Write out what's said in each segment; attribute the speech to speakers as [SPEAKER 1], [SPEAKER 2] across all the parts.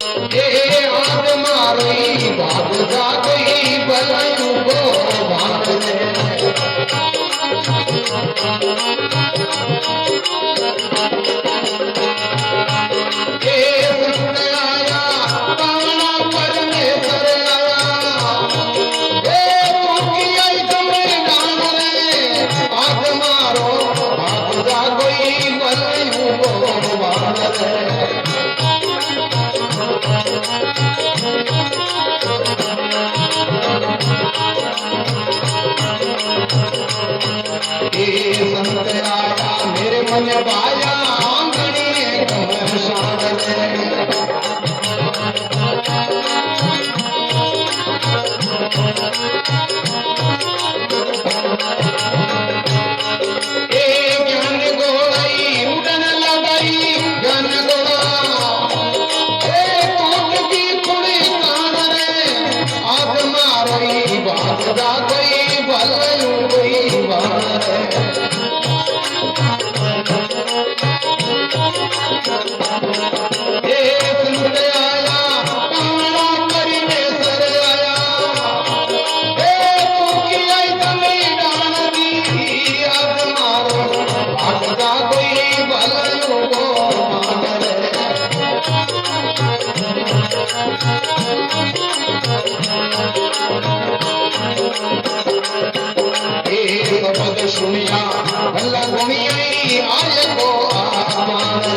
[SPEAKER 1] ए आज मारोई भाग जागई भलायू को भाग ले मेरे मन बाया आंगणी घमसान ज्ञान गोलाई उड़न लगाई ज्ञान गोला कोट की कुड़ी कान रे आज मारोई बात जा गई भलयू गई बात सुनिया भला गुणिया आय को आमान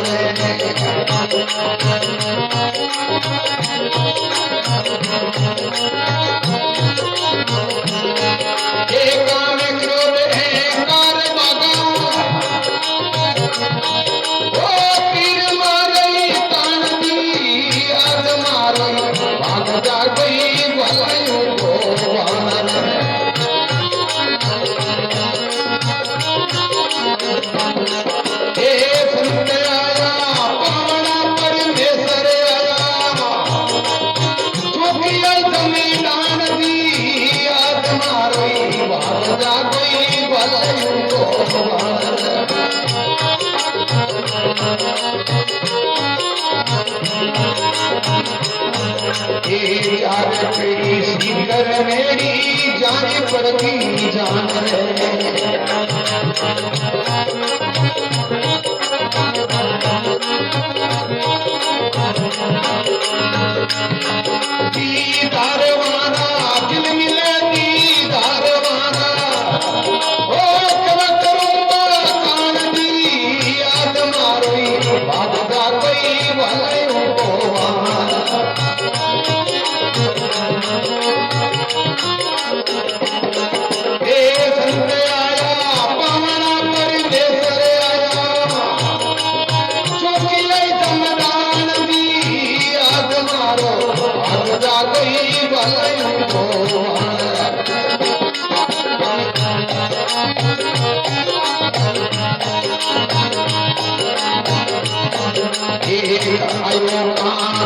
[SPEAKER 1] मेरी जाने पड़ती जान दीदारवाना दिल मिले दीदारवाना ओ कब करूंगा कान दी याद मारोई बात जा कोई भलायू को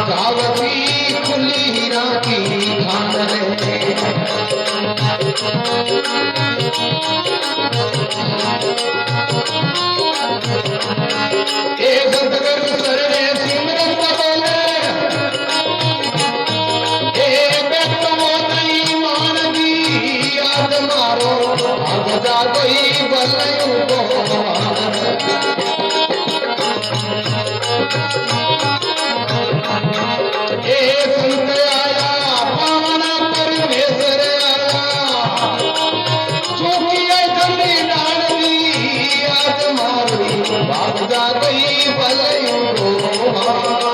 [SPEAKER 1] धावती खुली हीरा की खान सतगुर सरने सिमरन बोले बेटो नहीं मान दी याद मारो अब जा कोई भलायू को जा गई भलायू